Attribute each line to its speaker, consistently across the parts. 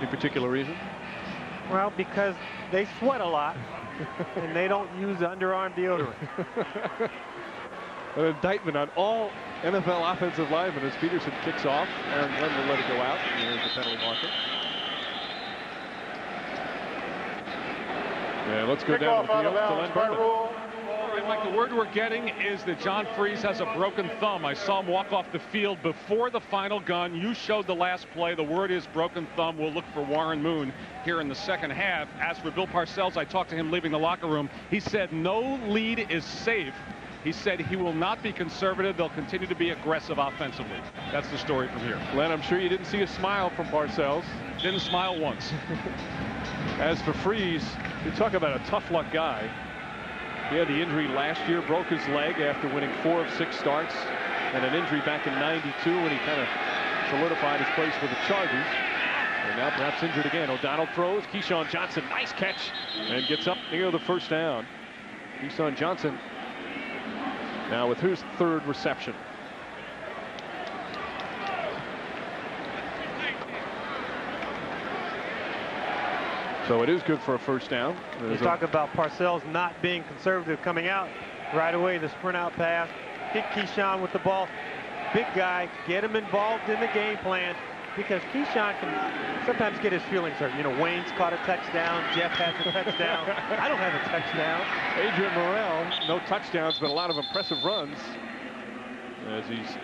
Speaker 1: Any particular reason?
Speaker 2: Well, because they sweat a lot and they don't use underarm deodorant.
Speaker 1: An indictment on all NFL offensive linemen as Peterson kicks off. Aaron Glenn will let it go out. And here's the penalty marker. Yeah, let's go down to the field to Len Berman.
Speaker 3: All right, Mike, the word we're getting is that John Freeze has a broken thumb. I saw him walk off the field before the final gun. You showed the last play. The word is broken thumb. We'll look for Warren Moon here in the second half. As for Bill Parcells, I talked to him leaving the locker room. He said no lead is safe. He said he will not be conservative. They'll continue to be aggressive offensively. That's the story from here.
Speaker 1: Len, I'm sure you didn't see a smile from Parcells.
Speaker 3: Didn't smile once.
Speaker 1: As for Freeze, you talk about a tough luck guy. He had the injury last year, broke his leg after winning 4 of 6 starts, and an injury back in '92 when he kind of solidified his place with the Chargers. And now perhaps injured again. O'Donnell throws. Keyshawn Johnson, nice catch, and gets up near the first down. Keyshawn Johnson now with his 3rd reception. So it is good for a first down.
Speaker 2: You talk about Parcells not being conservative coming out. Right away, the sprint out pass. Hit Keyshawn with the ball. Big guy, get him involved in the game plan because Keyshawn can sometimes get his feelings hurt. You know, Wayne's caught a touchdown. Jeff has a touchdown. I don't have a touchdown.
Speaker 1: Adrian Morrell, no touchdowns, but a lot of impressive runs as he's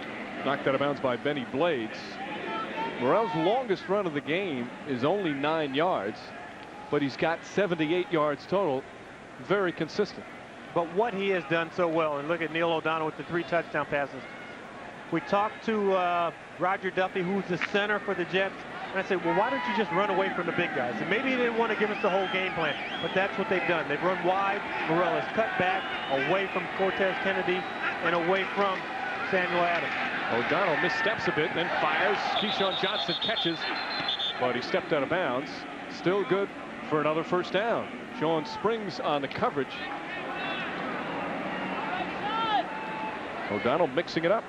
Speaker 1: knocked out of bounds by Benny Blades. Morrell's longest run of the game is only 9 yards. But he's got 78 yards total. Very consistent.
Speaker 2: But what he has done so well, and look at Neil O'Donnell with the 3 touchdown passes. We talked to Roger Duffy, who's the center for the Jets, and I said, well, why don't you just run away from the big guys? And maybe he didn't want to give us the whole game plan, but that's what they've done. They've run wide. Morrell has cut back away from Cortez Kennedy and away from Samuel Adams.
Speaker 1: O'Donnell missteps a bit, then fires. Keyshawn Johnson catches, but he stepped out of bounds. Still good for another first down. Sean Springs on the coverage. O'Donnell mixing it up.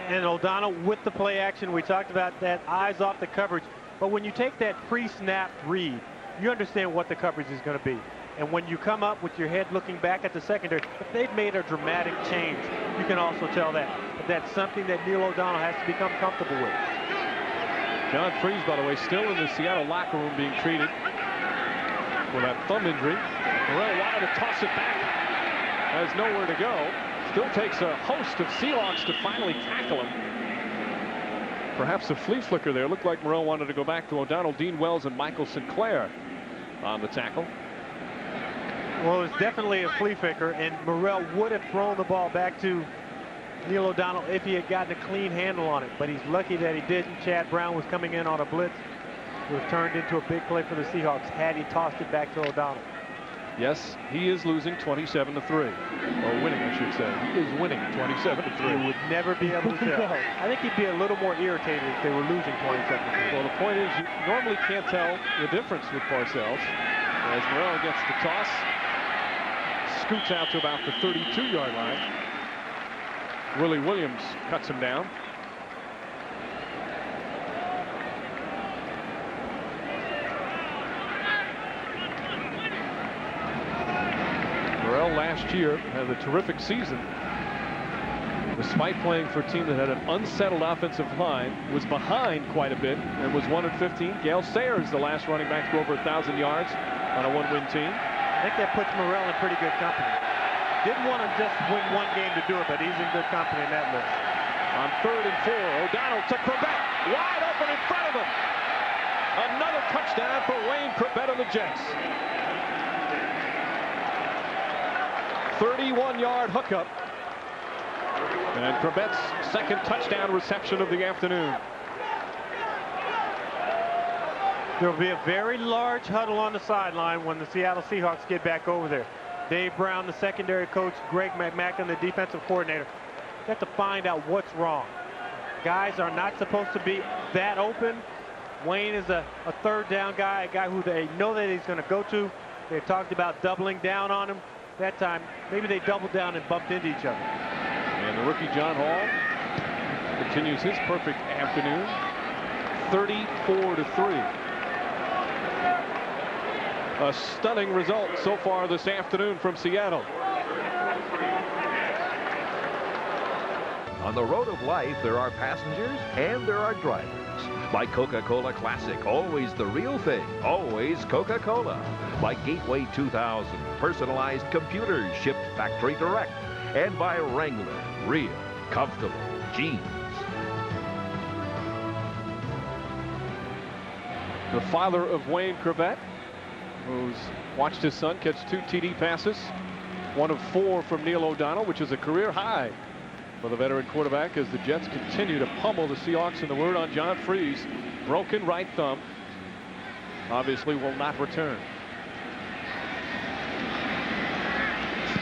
Speaker 2: And O'Donnell with the play action. We talked about that, eyes off the coverage. But when you take that pre-snap read, you understand what the coverage is going to be. And when you come up with your head looking back at the secondary, if they've made a dramatic change, you can also tell that. But that's something that Neil O'Donnell has to become comfortable with.
Speaker 1: John Freeze, by the way, still in the Seattle locker room being treated for that thumb injury. Morrell wanted to toss it back. Has nowhere to go. Still takes a host of Seahawks to finally tackle him. Perhaps a flea flicker there. Looked like Morrell wanted to go back to O'Donnell, Dean Wells, and Michael Sinclair on the tackle.
Speaker 2: Well, it was definitely a flea flicker, and Morrell would have thrown the ball back to Neil O'Donnell if he had gotten a clean handle on it. But he's lucky that he didn't. Chad Brown was coming in on a blitz. It was turned into a big play for the Seahawks had he tossed it back to O'Donnell.
Speaker 1: Yes, he is losing 27-3. Or winning, I should say. He is winning 27-3.
Speaker 2: You would never be able to tell. I think he'd be a little more irritated if they were losing 27-3.
Speaker 1: Well, the point is, you normally can't tell the difference with Parcells. As Morrell gets the toss, scoots out to about the 32-yard line. Willie Williams cuts him down. Morrell last year had a terrific season. Despite playing for a team that had an unsettled offensive line, was behind quite a bit and was 1-15. Gale Sayers, the last running back to go over 1,000 yards on a 1-win team.
Speaker 2: I think that puts Morrell in pretty good company. Didn't want to just win one game to do it, but he's in good company in that list.
Speaker 1: On 3rd and 4, O'Donnell to Corbett, wide open in front of him. Another touchdown for Wayne Corbett of the Jets. 31-yard hookup. And Corbett's 2nd touchdown reception of the afternoon.
Speaker 2: There will be a very large huddle on the sideline when the Seattle Seahawks get back over there. Dave Brown, the secondary coach, Greg McMackin, the defensive coordinator. They have to find out what's wrong. Guys are not supposed to be that open. Wayne is a 3rd down guy, a guy who they know that he's going to go to. They talked about doubling down on him. That time, maybe they doubled down and bumped into each other.
Speaker 1: And the rookie John Hall continues his perfect afternoon. 34-3. A stunning result so far this afternoon from Seattle.
Speaker 4: On the road of life, there are passengers and there are drivers. Like Coca-Cola Classic, always the real thing, always Coca-Cola. By Gateway 2000, personalized computers shipped factory direct. And by Wrangler, real, comfortable jeans.
Speaker 1: The father of Wayne Corbett, who's watched his son catch 2 TD passes, 1 of 4 from Neil O'Donnell, which is a career high for the veteran quarterback as the Jets continue to pummel the Seahawks. And the word on John Freeze, broken right thumb, obviously will not return.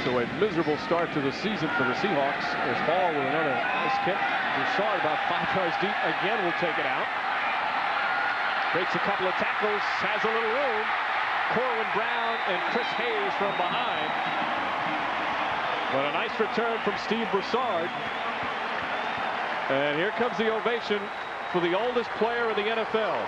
Speaker 1: So a miserable start to the season for the Seahawks. As Ball with another nice kick. Broussard about 5 yards deep again will take it out. Breaks a couple of tackles, has a little room. Corwin Brown and Chris Hayes from behind. But a nice return from Steve Broussard. And here comes the ovation for the oldest player in the NFL.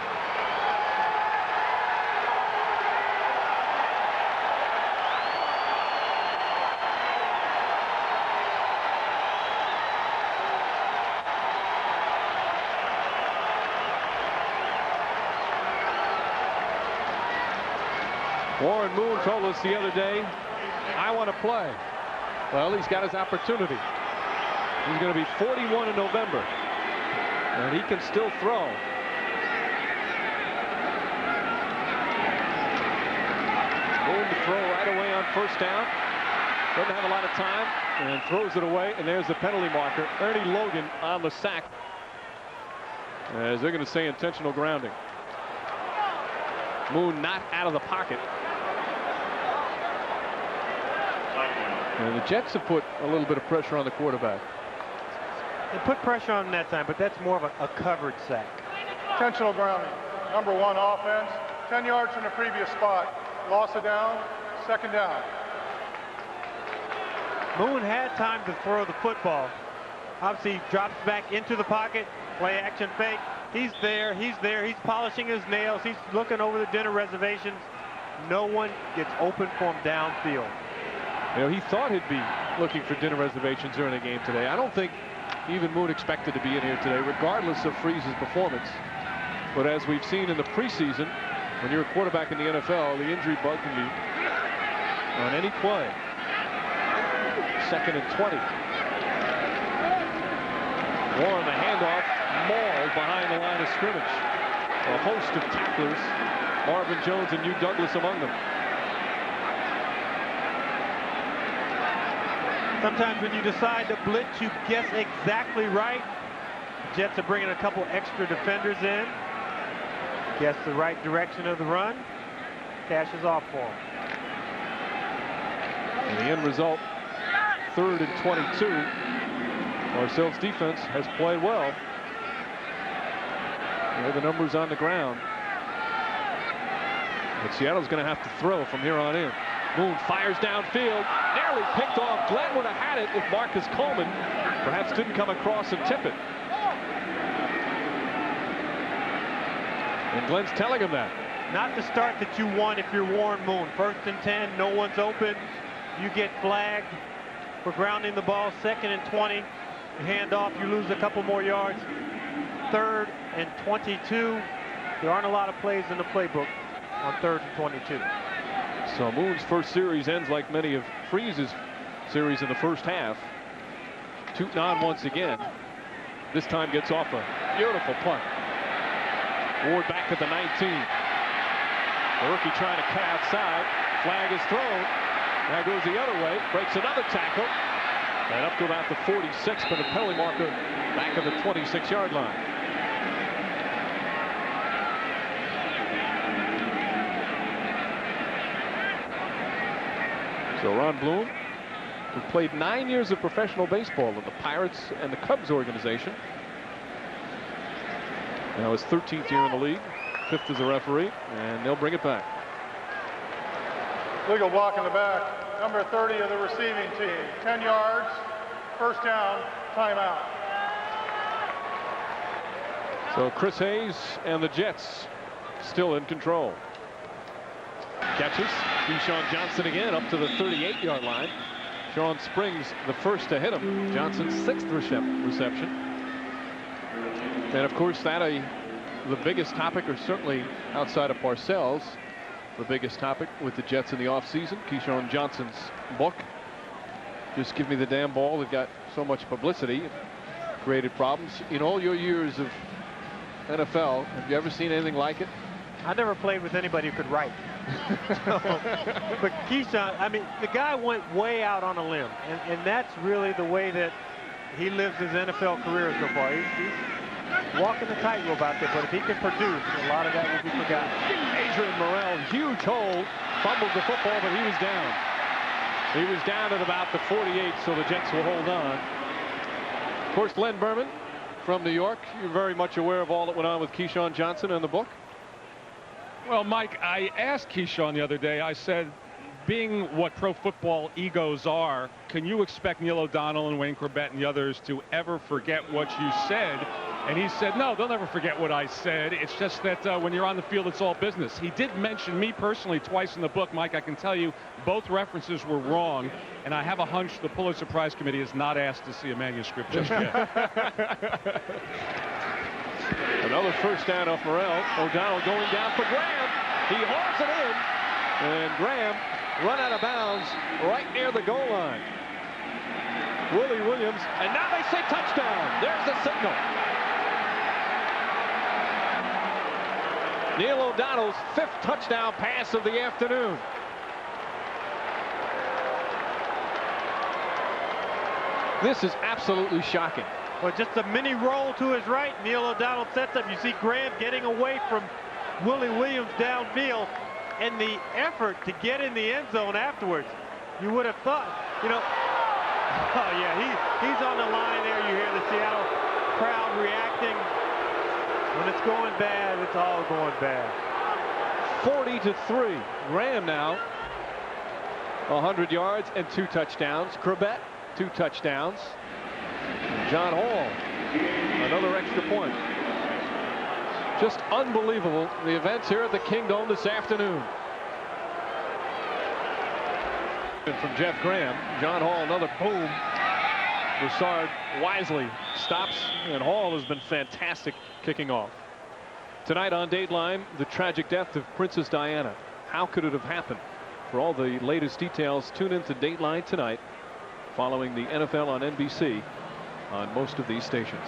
Speaker 1: Warren Moon told us the other day, I want to play. Well, he's got his opportunity. He's going to be 41 in November, and he can still throw. Moon to throw right away on first down. Doesn't have a lot of time, and throws it away, and there's the penalty marker. Ernie Logan on the sack, as they're going to say intentional grounding. Moon not out of the pocket. And the Jets have put a little bit of pressure on the quarterback.
Speaker 2: They put pressure on him that time, but that's more of a covered sack.
Speaker 5: Intentional grounding. Number 1 offense. 10 yards from the previous spot. Loss of down. Second down.
Speaker 2: Moon had time to throw the football. Obviously, he drops back into the pocket. Play action fake. He's there. He's polishing his nails. He's looking over the dinner reservations. No one gets open for him downfield.
Speaker 1: You know, he thought he'd be looking for dinner reservations during the game today. I don't think even Moon expected to be in here today, regardless of Freeze's performance. But as we've seen in the preseason, when you're a quarterback in the NFL, the injury bug can be on any play. 2nd and 20. Warren, the handoff, mauled behind the line of scrimmage. A host of tacklers, Marvin Jones and Hugh Douglas among them.
Speaker 2: Sometimes when you decide to blitz, you guess exactly right. The Jets are bringing a couple extra defenders in. Guess the right direction of the run. Cashes off for him.
Speaker 1: And the end result, 3rd and 22. Marcel's defense has played well. There are the numbers on the ground. But Seattle's going to have to throw from here on in. Moon fires downfield, nearly picked off. Glenn would have had it if Marcus Coleman perhaps didn't come across and tip it. And Glenn's telling him that.
Speaker 2: Not the start that you want if you're Warren Moon. 1st and 10, no one's open. You get flagged for grounding the ball. 2nd and 20, you hand off, you lose a couple more yards. 3rd and 22. There aren't a lot of plays in the playbook on 3rd and 22.
Speaker 1: So Moon's first series ends like many of Freeze's series in the first half. Tootin' on once again. This time gets off a beautiful punt. Ward back at the 19. The rookie trying to cut outside. Flag is thrown. Now goes the other way. Breaks another tackle. And up to about the 46, but a penalty marker back at the 26-yard line. So Ron Bloom, who played 9 years of professional baseball in the Pirates and the Cubs organization. Now his 13th year in the league, 5th as a referee, and they'll bring it back.
Speaker 5: Legal block in the back. Number 30 of the receiving team. 10 yards. First down. Timeout.
Speaker 1: So Chris Hayes and the Jets still in control. Catches. Keyshawn Johnson again up to the 38-yard line. Sean Springs the first to hit him. Johnson's 6th reception. And of course the biggest topic, or certainly outside of Parcells, the biggest topic with the Jets in the offseason, Keyshawn Johnson's book, Just Give Me the Damn Ball, that got so much publicity, created problems. In all your years of NFL, have you ever seen anything like it?
Speaker 2: I never played with anybody who could write. But Keyshawn, I mean, the guy went way out on a limb, and that's really the way that he lives his NFL career so far. He's walking the tightrope out there, but if he can produce, a lot of that will be forgotten.
Speaker 1: Adrian Morrell, huge hold, fumbled the football, but he was down. He was down at about the 48, so the Jets will hold on. Of course, Len Berman from New York, you're very much aware of all that went on with Keyshawn Johnson in the book.
Speaker 3: Well, Mike, I asked Keyshawn the other day, I said, being what pro football egos are, can you expect Neil O'Donnell and Wayne Corbett and the others to ever forget what you said? And he said, no, they'll never forget what I said. It's just that when you're on the field, it's all business. He did mention me personally twice in the book, Mike. I can tell you both references were wrong. And I have a hunch the Pulitzer Prize Committee is not asked to see a manuscript just yet.
Speaker 1: Another first down off Morrell. O'Donnell going down for Graham. He hauls it in. And Graham run out of bounds right near the goal line. Willie Williams. And now they say touchdown. There's the signal. Neil O'Donnell's 5th touchdown pass of the afternoon. This is absolutely shocking.
Speaker 2: Well, just a mini roll to his right. Neil O'Donnell sets up. You see Graham getting away from Willie Williams downfield, and the effort to get in the end zone afterwards. You would have thought, you know, oh yeah, he's on the line there. You hear the Seattle crowd reacting. When it's going bad, it's all going bad.
Speaker 1: 40-3. Graham now 100 yards and 2 touchdowns. Corbett 2 touchdowns. John Hall another extra point. Just unbelievable, the events here at the Kingdome this afternoon. And from Jeff Graham, John Hall another boom. Broussard wisely stops, and Hall has been fantastic kicking off. Tonight on Dateline, the tragic death of Princess Diana. How could it have happened? For all the latest details, tune in to Dateline tonight, following the NFL on NBC on most of these stations.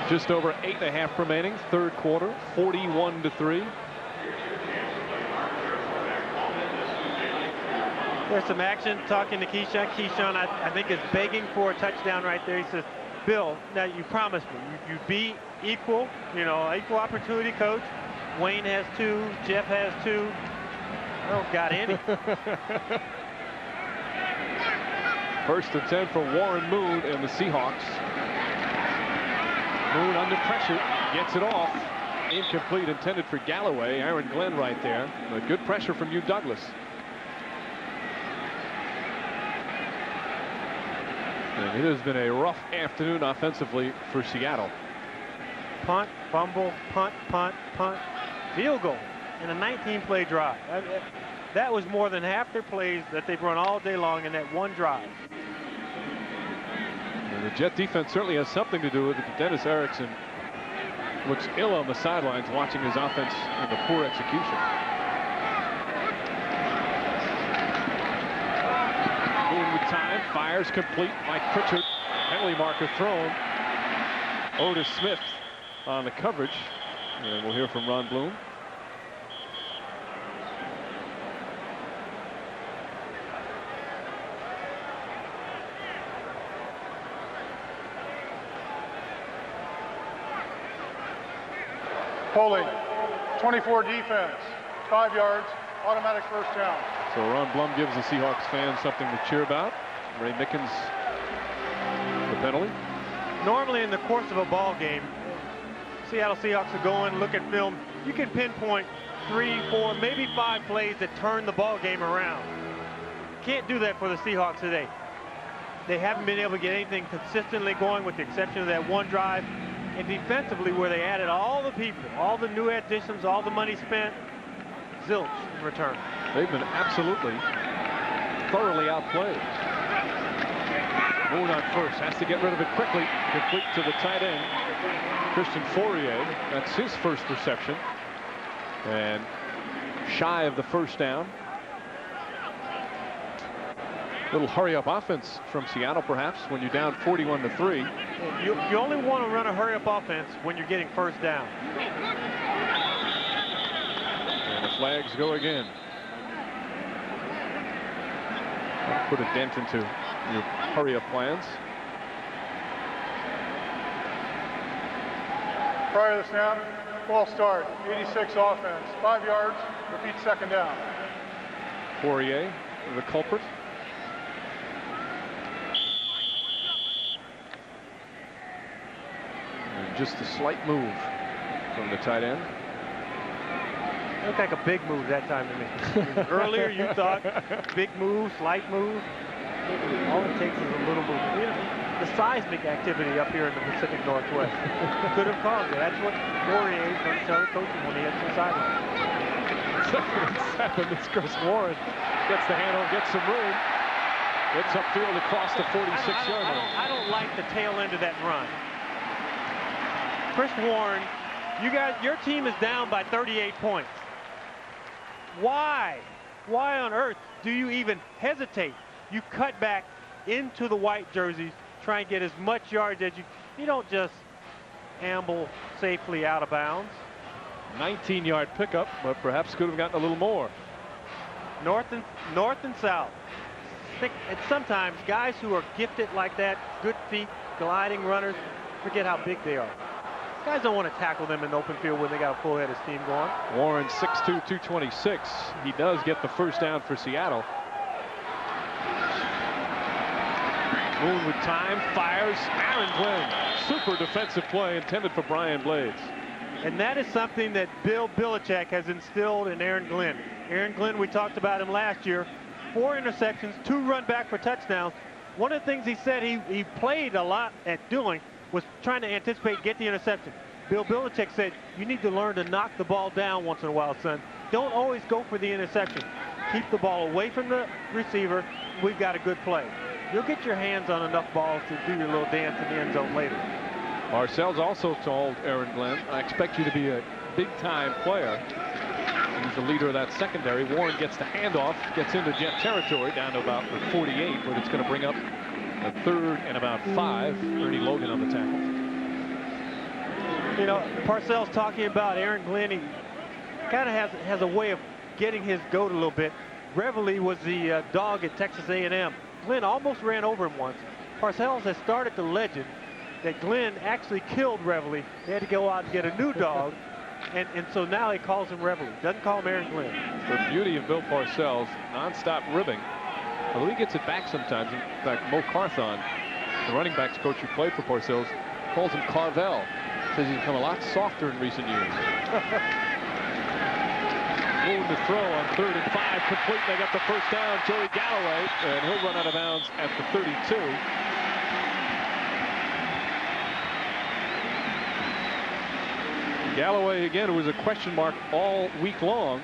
Speaker 1: Just over 8.5 remaining, third quarter, 41-3.
Speaker 2: There's some action talking to Keyshawn. Keyshawn, I think, is begging for a touchdown right there. He says, Bill, now you promised me you'd be equal, you know, equal opportunity coach. Wayne has 2, Jeff has 2. I don't got any.
Speaker 1: First and 10 for Warren Moon and the Seahawks. Moon under pressure, gets it off. Incomplete, intended for Galloway. Aaron Glenn right there. But good pressure from Hugh Douglas. And it has been a rough afternoon offensively for Seattle.
Speaker 2: Punt, fumble, punt, punt, punt, field goal in a 19-play drive. That was more than half their plays that they've run all day long in that one drive.
Speaker 1: And the Jet defense certainly has something to do with it. Dennis Erickson looks ill on the sidelines watching his offense and the poor execution. Moon with time, fires complete. Mike Pritchard, penalty marker thrown. Otis Smith on the coverage. And we'll hear from Ron Bloom.
Speaker 5: Holding, 24 defense, 5 yards, automatic first down.
Speaker 1: So Ron Blum gives the Seahawks fans something to cheer about. Ray Mickens, the penalty.
Speaker 2: Normally in the course of a ball game, Seattle Seahawks will go in, look at film. You can pinpoint 3, 4, maybe 5 plays that turn the ball game around. Can't do that for the Seahawks today. They haven't been able to get anything consistently going with the exception of that one drive. And defensively, where they added all the people, all the new additions, all the money spent, zilch in return.
Speaker 1: They've been absolutely thoroughly outplayed. Moon on first, has to get rid of it quickly. Complete to the tight end, Christian Fourier. That's his first reception. And shy of the first down. Little hurry-up offense from Seattle, perhaps, when you're down 41-3.
Speaker 2: You only want to run a hurry-up offense when you're getting first down.
Speaker 1: And the flags go again. That'll put a dent into your hurry-up plans.
Speaker 5: Prior to the snap, false start, 86 offense, 5 yards, repeat second down.
Speaker 1: Fourier, the culprit. And just a slight move from the tight end.
Speaker 2: Looked like a big move that time to me. Earlier you thought big move, slight move. All it takes is a little move. You know, the seismic activity up here in the Pacific Northwest could have caused it. That's what Fourier is going to tell the coaches when he hits the sideline.
Speaker 1: 2nd and 7. It's Chris Warren. Gets the handle, gets some room. Gets upfield across the 46-yard line.
Speaker 2: I don't like the tail end of that run. Chris Warren, your team is down by 38 points. Why on earth do you even hesitate? You cut back into the white jerseys, try and get as much yards as you don't just amble safely out of bounds.
Speaker 1: 19-yard pickup, but perhaps could have gotten a little more.
Speaker 2: North and south. And sometimes guys who are gifted like that, good feet, gliding runners, forget how big they are. Guys don't want to tackle them in the open field when they got a full head of steam going.
Speaker 1: Warren 6'2", 226. He does get the first down for Seattle. Moon with time, fires. Aaron Glenn. Super defensive play intended for Brian Blades.
Speaker 2: And that is something that Bill Belichick has instilled in Aaron Glenn. Aaron Glenn, we talked about him last year. 4 interceptions, 2 run back for touchdowns. One of the things he said he played a lot at doing was trying to anticipate, get the interception. Bill Belichick said, you need to learn to knock the ball down once in a while, son. Don't always go for the interception. Keep the ball away from the receiver. We've got a good play. You'll get your hands on enough balls to do your little dance in the end zone later.
Speaker 1: Parcells also told Aaron Glenn, I expect you to be a big-time player. He's the leader of that secondary. Warren gets the handoff, gets into Jet territory, down to about the 48, but it's going to bring up a 3rd and about 5. Ernie Logan on the tackle.
Speaker 2: You know, Parcells talking about Aaron Glenn. He kind of has a way of getting his goat a little bit. Reveille was the dog at Texas A&M. Glenn almost ran over him once. Parcells has started the legend that Glenn actually killed Reveille. They had to go out and get a new dog. And so now he calls him Reveille. Doesn't call him Aaron Glenn.
Speaker 1: The beauty of Bill Parcells, nonstop ribbing. Although he gets it back sometimes. In fact, Mo Carthon, the running backs coach who played for Parcells, calls him Carvel. Says he's become a lot softer in recent years. Moon to throw on 3rd and 5. Complete. They got the first down. Joey Galloway. And he'll run out of bounds at the 32. Galloway, again, who was a question mark all week long,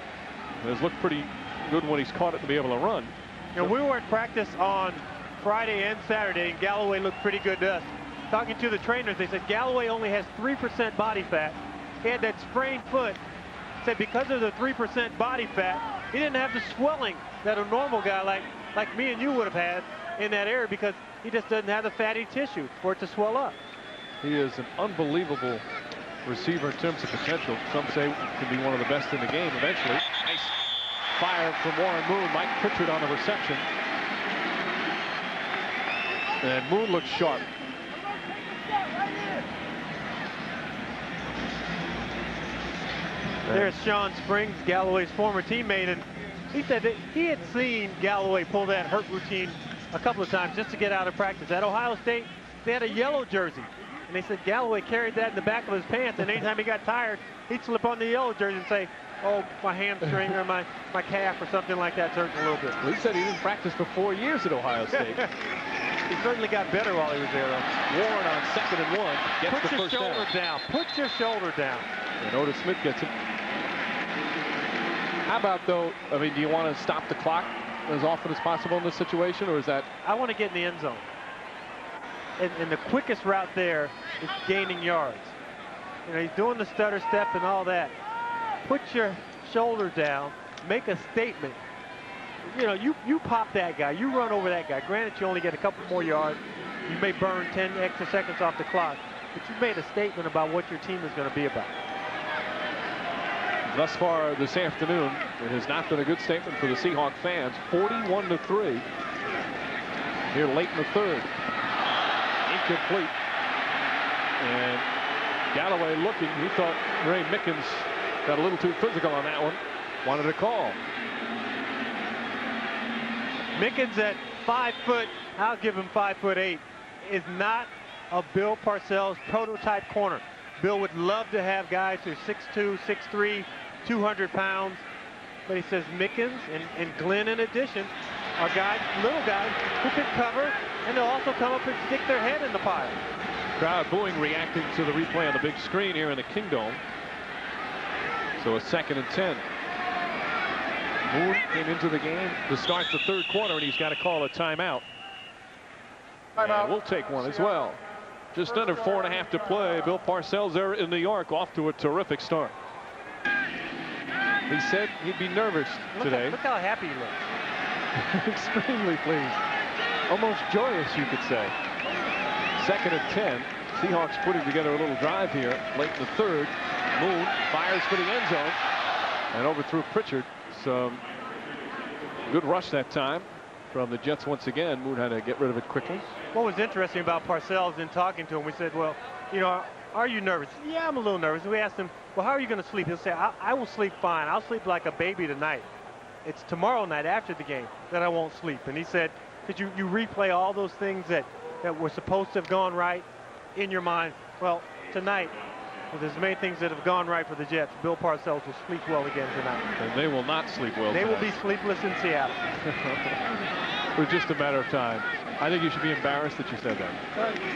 Speaker 1: has looked pretty good when he's caught it to be able to run.
Speaker 2: You know, we were at practice on Friday and Saturday, and Galloway looked pretty good to us. Talking to the trainers, they said Galloway only has 3% body fat. He had that sprained foot. Said because of the 3% body fat, he didn't have the swelling that a normal guy like me and you would have had in that area, because he just doesn't have the fatty tissue for it to swell up.
Speaker 1: He is an unbelievable receiver in terms of potential. Some say could be one of the best in the game eventually. Nice fire from Warren Moon. Mike Pritchard on the reception. And Moon looks sharp.
Speaker 2: There's Sean Springs, Galloway's former teammate, and he said that he had seen Galloway pull that hurt routine a couple of times just to get out of practice. At Ohio State, they had a yellow jersey, and they said Galloway carried that in the back of his pants, and anytime he got tired, he'd slip on the yellow jersey and say, oh, my hamstring or my calf or something like that's hurting a little bit.
Speaker 1: Well, he said he didn't practice for 4 years at Ohio State.
Speaker 2: He certainly got better while he was there, though.
Speaker 1: Warren on 2nd and 1 gets
Speaker 2: Put
Speaker 1: the
Speaker 2: your
Speaker 1: first
Speaker 2: shoulder
Speaker 1: down.
Speaker 2: down. Put your shoulder down.
Speaker 1: And Otis Smith gets it. How about, though, I mean, do you want to stop the clock as often as possible in this situation, or is that?
Speaker 2: I want to get in the end zone. And the quickest route there is gaining yards. You know, he's doing the stutter step and all that. Put your shoulder down. Make a statement. You know, you pop that guy. You run over that guy. Granted, you only get a couple more yards. You may burn 10 extra seconds off the clock. But you made a statement about what your team is going to be about.
Speaker 1: Thus far this afternoon, it has not been a good statement for the Seahawks fans. 41-3 here late in the third. Incomplete. And Galloway looking. He thought Ray Mickens got a little too physical on that one. Wanted a call.
Speaker 2: Mickens at 5 foot, I'll give him 5'8", is not a Bill Parcells prototype corner. Bill would love to have guys who are 6'2", 6'3", 200 pounds. But he says Mickens and Glenn in addition are guys, little guys, who can cover, and they'll also come up and stick their head in the pile.
Speaker 1: Crowd booing, reacting to the replay on the big screen here in the Kingdome. So a 2nd and 10. Moon came into the game to start the third quarter, and he's got to call a timeout. And we'll take one as well. Just under 4.5 to play. Bill Parcells there in New York, off to a terrific start. He said he'd be nervous today.
Speaker 2: Look how happy he looks.
Speaker 1: Extremely pleased. Almost joyous, you could say. 2nd and 10. Seahawks putting together a little drive here late in the third. Moon fires for the end zone and overthrew Pritchard. Some good rush that time from the Jets once again. Moon had to get rid of it quickly.
Speaker 2: What was interesting about Parcells in talking to him, we said, well, you know, are you nervous? Yeah, I'm a little nervous. We asked him, well, how are you going to sleep? He'll say, I will sleep fine. I'll sleep like a baby tonight. It's tomorrow night after the game that I won't sleep. And he said, could you replay all those things that were supposed to have gone right in your mind? Well, tonight, there's many things that have gone right for the Jets. Bill Parcells will sleep well again tonight.
Speaker 1: And they will not sleep well
Speaker 2: They
Speaker 1: tonight.
Speaker 2: will be sleepless in Seattle.
Speaker 1: It was just a matter of time. I think you should be embarrassed that you said that.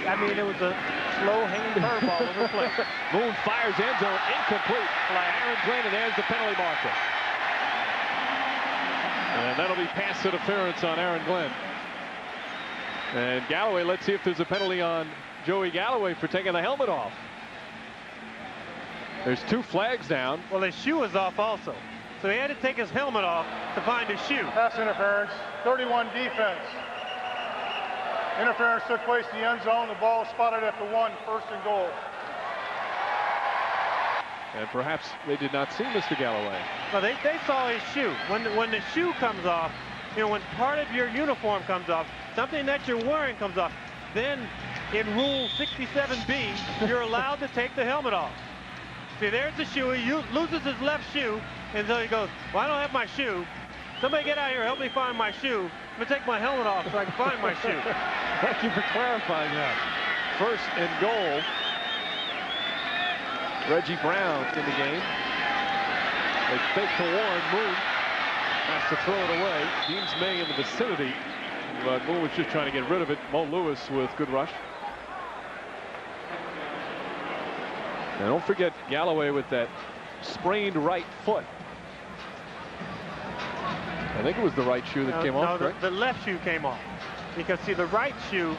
Speaker 2: I mean, it was a slow-hanging curveball over play.
Speaker 1: Moon fires end zone, incomplete. Aaron Glenn, and there's the penalty marker. And that'll be pass interference on Aaron Glenn. And Galloway, let's see if there's a penalty on Joey Galloway for taking the helmet off. There's 2 flags down.
Speaker 2: Well, his shoe is off also. So he had to take his helmet off to find his shoe.
Speaker 5: Pass interference, 31 defense. Interference took place in the end zone. The ball spotted at the 1, 1st and goal.
Speaker 1: And perhaps they did not see Mr. Galloway.
Speaker 2: Well, they saw his shoe. When the shoe comes off, you know, when part of your uniform comes off, something that you're wearing comes off, then in Rule 67B, you're allowed to take the helmet off. See, there's the shoe. He loses his left shoe, and so he goes, well, I don't have my shoe. Somebody get out here, help me find my shoe. I'm going to take my helmet off so I can find my shoe.
Speaker 1: Thank you for clarifying that. 1st and goal. Reggie Brown in the game. They fake to Warren. Moon has to throw it away. Deems May in the vicinity, but Moon was just trying to get rid of it. Mo Lewis with good rush. And don't forget Galloway with that sprained right foot. I think it was the right shoe that came off, correct?
Speaker 2: The left shoe came off. Because, see, the right shoe,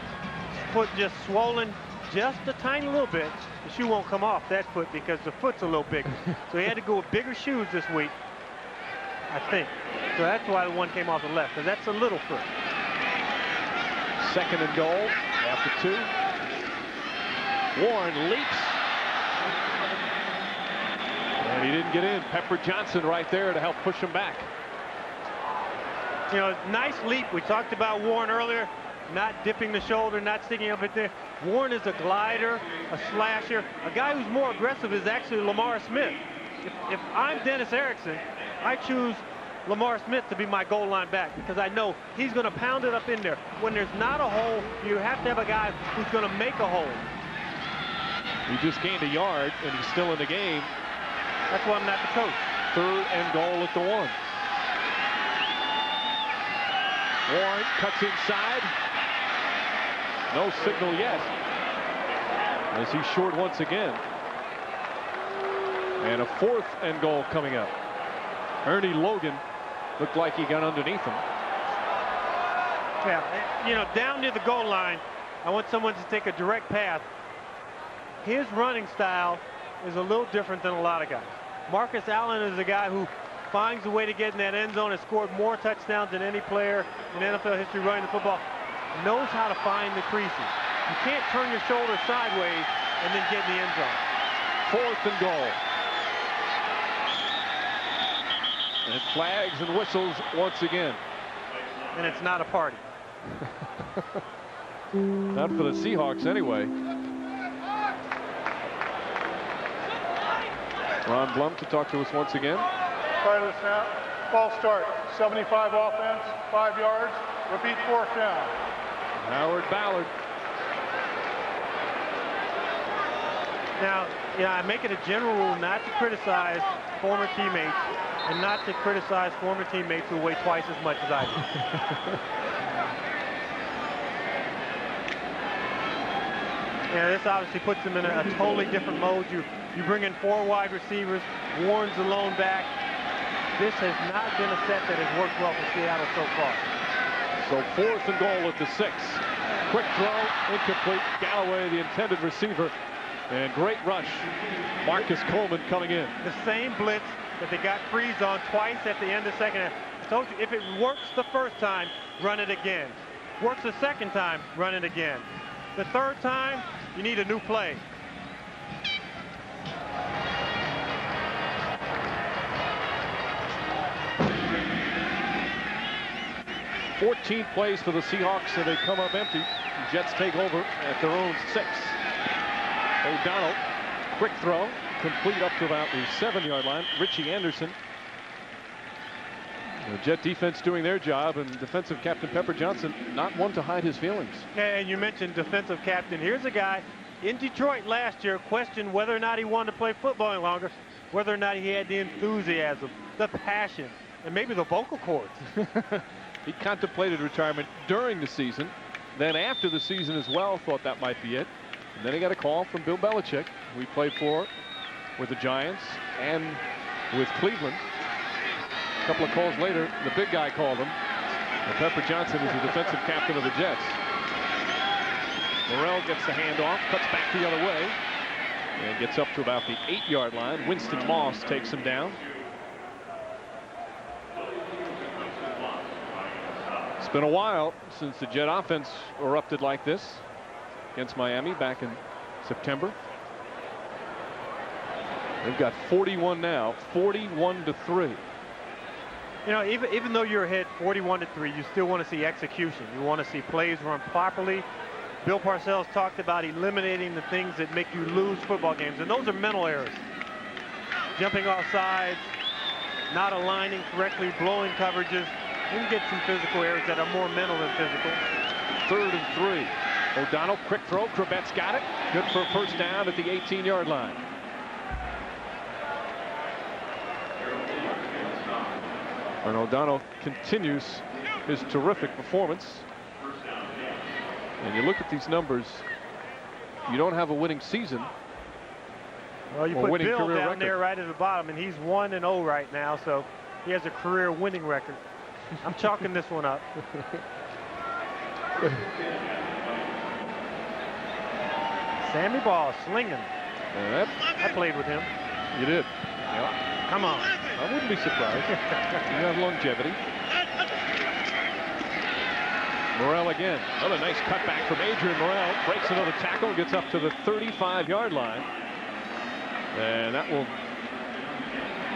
Speaker 2: foot just swollen just a tiny little bit. The shoe won't come off that foot because the foot's a little bigger. So he had to go with bigger shoes this week, I think. So that's why the one came off the left, because that's a little foot.
Speaker 1: 2nd and goal after 2. Warren leaps. And he didn't get in. Pepper Johnson right there to help push him back.
Speaker 2: You know, nice leap. We talked about Warren earlier, not dipping the shoulder, not sticking up it there. Warren is a glider, a slasher. A guy who's more aggressive is actually Lamar Smith. If I'm Dennis Erickson, I choose Lamar Smith to be my goal line back because I know he's going to pound it up in there. When there's not a hole, you have to have a guy who's going to make a hole.
Speaker 1: He just gained a yard, and he's still in the game.
Speaker 2: That's why I'm not the coach.
Speaker 1: 3rd and goal at the 1. Warren cuts inside. No signal yet, as he's short once again. And a 4th and goal coming up. Ernie Logan looked like he got underneath him.
Speaker 2: Yeah, you know, down near the goal line, I want someone to take a direct path. His running style is a little different than a lot of guys. Marcus Allen is a guy who finds a way to get in that end zone, has scored more touchdowns than any player in NFL history running the football. Knows how to find the creases. You can't turn your shoulder sideways and then get in the end zone.
Speaker 1: 4th and goal. And flags and whistles once again.
Speaker 2: And it's not a party.
Speaker 1: Not for the Seahawks anyway. Ron Blum to talk to us once again.
Speaker 5: Prior to the snap, false start. 75 offense, 5 yards. Repeat 4th down.
Speaker 1: Howard Ballard.
Speaker 2: Now, yeah, I make it a general rule not to criticize former teammates and not to criticize former teammates who weigh twice as much as I do. Yeah, this obviously puts them in a totally different mode. You bring in 4 wide receivers. Warren's the lone back. This has not been a set that has worked well for Seattle so far.
Speaker 1: So 4th and goal at the 6. Quick throw, incomplete. Galloway, the intended receiver. And great rush. Marcus Coleman coming in.
Speaker 2: The same blitz that they got Freeze on twice at the end of the second half. I told you, if it works the first time, run it again. Works the second time, run it again. The third time, you need a new play.
Speaker 1: $14 plays for the Seahawks, and they come up empty. The Jets take over at their own 6. O'Donnell, quick throw, complete up to about the 7-yard line. Richie Anderson. The Jet defense doing their job, and defensive captain Pepper Johnson not one to hide his feelings.
Speaker 2: And you mentioned defensive captain. Here's a guy in Detroit last year questioned whether or not he wanted to play football any longer, whether or not he had the enthusiasm, the passion, and maybe the vocal cords.
Speaker 1: He contemplated retirement during the season, then after the season as well, thought that might be it. And then he got a call from Bill Belichick, who he played for with the Giants and with Cleveland. A couple of calls later, the big guy called him. And Pepper Johnson is the defensive captain of the Jets. Morrell gets the handoff, cuts back the other way, and gets up to about the 8-yard line. Winston Moss takes him down. It's been a while since the Jet offense erupted like this against Miami back in September. They've got 41 now, 41-3.
Speaker 2: You know, even though you're ahead 41-3, you still want to see execution. You want to see plays run properly. Bill Parcells talked about eliminating the things that make you lose football games, and those are mental errors. Jumping off sides, not aligning correctly, blowing coverages. You can get some physical errors that are more mental than physical.
Speaker 1: 3rd and 3. O'Donnell, quick throw. Krebets got it. Good for a first down at the 18-yard line. And O'Donnell continues his terrific performance. And you look at these numbers, you don't have a winning season.
Speaker 2: Well, you
Speaker 1: or
Speaker 2: put
Speaker 1: winning
Speaker 2: Bill
Speaker 1: career
Speaker 2: down
Speaker 1: record.
Speaker 2: there right at the bottom, and he's 1-0 right now, so he has a career winning record. I'm chalking this one up. Sammy Ball slinging. I played with him.
Speaker 1: You did.
Speaker 2: Yep. Come on.
Speaker 1: I wouldn't be surprised. You have longevity. Morrell again. Another nice cutback from Adrian Morrell. Breaks another tackle. Gets up to the 35-yard line. And that will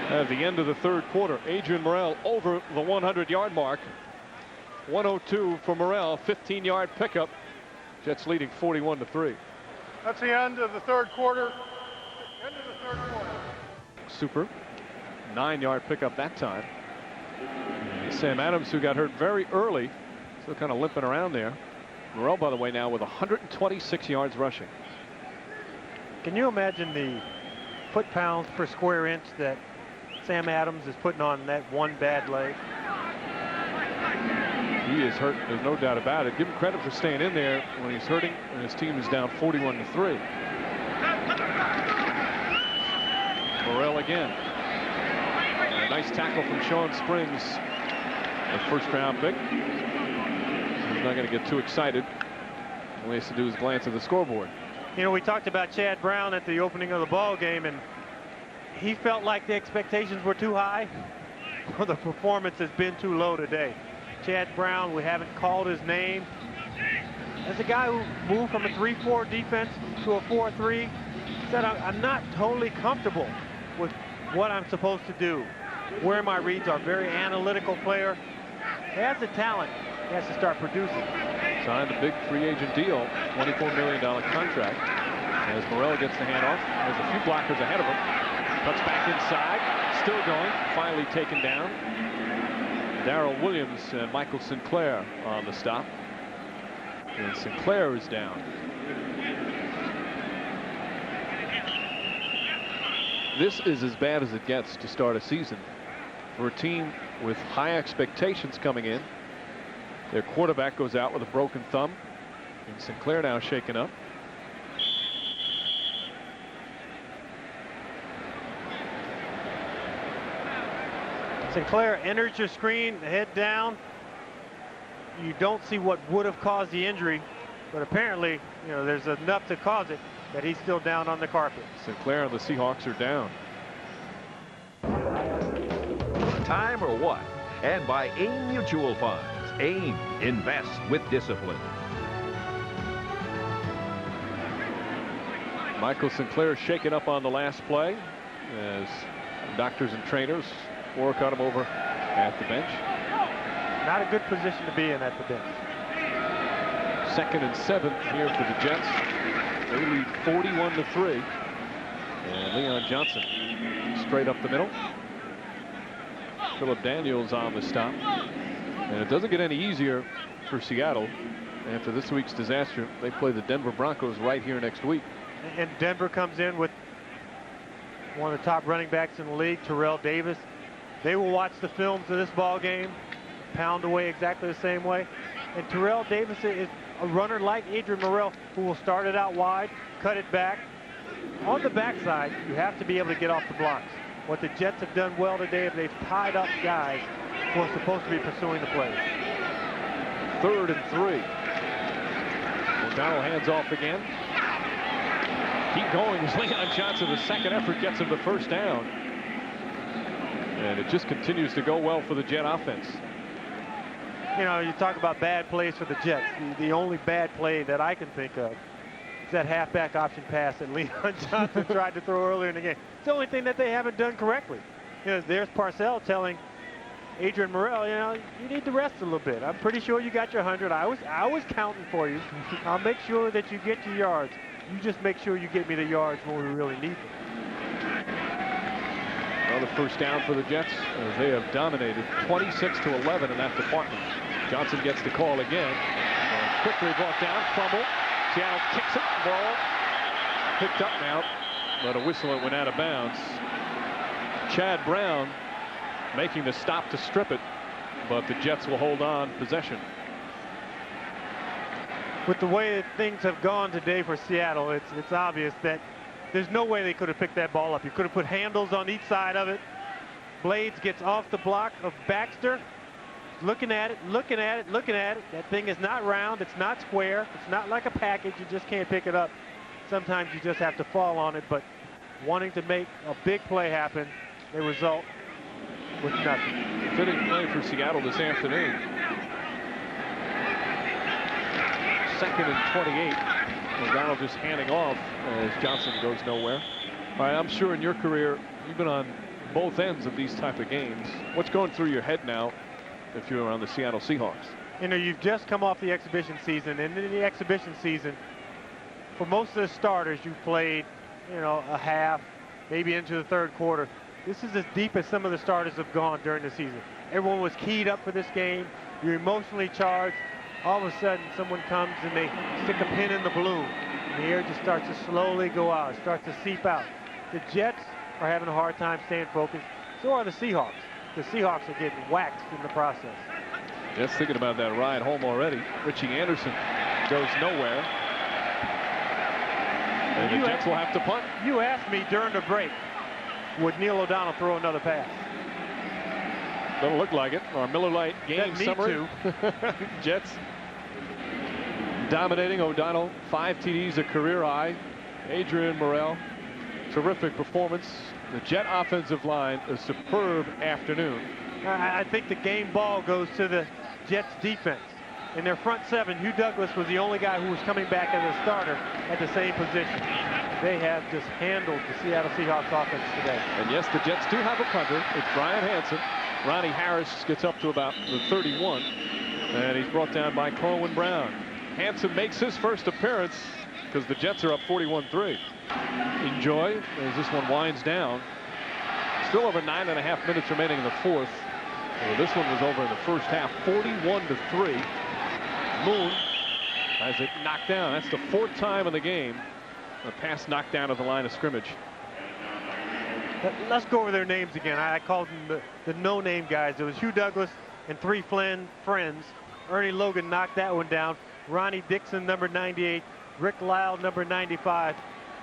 Speaker 1: have the end of the third quarter. Adrian Morrell over the 100-yard mark. 102 for Morrell. 15-yard pickup. Jets leading 41-3.
Speaker 5: That's the end of the third quarter. End of the third quarter.
Speaker 1: Super. 9-yard pickup that time. Sam Adams, who got hurt very early, still kind of limping around there. Morrell, by the way, now with 126 yards rushing.
Speaker 2: Can you imagine the foot-pounds per square inch that Sam Adams is putting on that one bad leg?
Speaker 1: He is hurt, there's no doubt about it. Give him credit for staying in there when he's hurting, and his team is down 41-3. Morrell again. And a nice tackle from Sean Springs, the first-round pick. He's not going to get too excited. All he has to do is glance at the scoreboard.
Speaker 2: You know, we talked about Chad Brown at the opening of the ball game, and he felt like the expectations were too high. Well, the performance has been too low today. Chad Brown, we haven't called his name. As a guy who moved from a 3-4 defense to a 4-3, said I'm not totally comfortable with what I'm supposed to do. Where my reads are. Very analytical player. He has the talent. He has to start producing.
Speaker 1: Signed a big free agent deal, $24 million contract. As Morrell gets the handoff, there's a few blockers ahead of him. Cuts back inside, still going, finally taken down. Darrell Williams and Michael Sinclair on the stop. And Sinclair is down. This is as bad as it gets to start a season for a team with high expectations coming in. Their quarterback goes out with a broken thumb, and Sinclair now shaken up.
Speaker 2: Sinclair enters your screen, head down. You don't see what would have caused the injury, but apparently, you know, there's enough to cause it that he's still down on the carpet.
Speaker 1: Sinclair and the Seahawks are down.
Speaker 4: Time or what? And by AIM Mutual Funds. AIM, invest with discipline.
Speaker 1: Michael Sinclair shaken up on the last play as doctors and trainers work on him over at the bench.
Speaker 2: Not a good position to be in at the bench.
Speaker 1: 2nd and 7 here for the Jets. They lead 41-3. And Leon Johnson straight up the middle. Philip Daniels on the stop. And it doesn't get any easier for Seattle. After this week's disaster, they play the Denver Broncos right here next week.
Speaker 2: And Denver comes in with one of the top running backs in the league, Terrell Davis. They will watch the films of this ball game, pound away exactly the same way. And Terrell Davis is a runner like Adrian Morrell, who will start it out wide, cut it back. On the backside, you have to be able to get off the blocks. What the Jets have done well today is they've tied up guys who are supposed to be pursuing the play.
Speaker 1: 3rd and 3. O'Donnell hands off again. Keep going as Leon Johnson, the second effort, gets him the first down. And it just continues to go well for the Jet offense.
Speaker 2: You know, you talk about bad plays for the Jets. The only bad play that I can think of is that halfback option pass that Leon Johnson tried to throw earlier in the game. It's the only thing that they haven't done correctly. You know, there's Parcells telling Adrian Morrell, you know, you need to rest a little bit. I'm pretty sure you got your 100. I was counting for you. I'll make sure that you get your yards. You just make sure you get me the yards when we really need them.
Speaker 1: Another first down for the Jets as they have dominated 26-11 in that department. Johnson gets the call again. And quickly brought down, fumble. Seattle kicks it, ball picked up now, but a whistle, it went out of bounds. Chad Brown making the stop to strip it, but the Jets will hold on possession.
Speaker 2: With the way that things have gone today for Seattle, it's obvious that there's no way they could have picked that ball up. You could have put handles on each side of it. Blades gets off the block of Baxter. Looking at it, looking at it, looking at it. That thing is not round. It's not square. It's not like a package. You just can't pick it up. Sometimes you just have to fall on it, but wanting to make a big play happen, they result with nothing.
Speaker 1: Fitting play for Seattle this afternoon. 2nd and 28. O'Donnell just handing off as Johnson goes nowhere. All right, I'm sure in your career you've been on both ends of these type of games. What's going through your head now if you're on the Seattle Seahawks?
Speaker 2: You know, you've just come off the exhibition season, and in the exhibition season, for most of the starters, you've played, you know, a half, maybe into the third quarter. This is as deep as some of the starters have gone during the season. Everyone was keyed up for this game. You're emotionally charged. All of a sudden, someone comes and they stick a pin in the balloon. And the air just starts to slowly go out. It starts to seep out. The Jets are having a hard time staying focused. So are the Seahawks. The Seahawks are getting waxed in the process.
Speaker 1: Just thinking about that ride home already. Richie Anderson goes nowhere. And the Jets will have to punt.
Speaker 2: You asked me during the break, would Neil O'Donnell throw another pass?
Speaker 1: Doesn't look like it. Our Miller Lite game summary. Jets dominating. O'Donnell, 5 TDs, a career high. Adrian Morrell, terrific performance. The Jet offensive line, a superb afternoon.
Speaker 2: I think the game ball goes to the Jets defense. In their front 7, Hugh Douglas was the only guy who was coming back as a starter at the same position. They have just handled the Seattle Seahawks offense today.
Speaker 1: And yes, the Jets do have a punter. It's Brian Hansen. Ronnie Harris gets up to about the 31, and he's brought down by Corwin Brown. Hansen makes his first appearance because the Jets are up 41-3. Enjoy as this one winds down. Still over 9.5 minutes remaining in the fourth. Well, this one was over in the first half, 41-3. Moon has it knocked down. That's the 4th time in the game a pass knocked down at the line of scrimmage.
Speaker 2: Let's go over their names again. I called them the no-name guys. It was Hugh Douglas and 3 Flynn friends. Ernie Logan knocked that one down. Ronnie Dixon, number 98. Rick Lyle, number 95.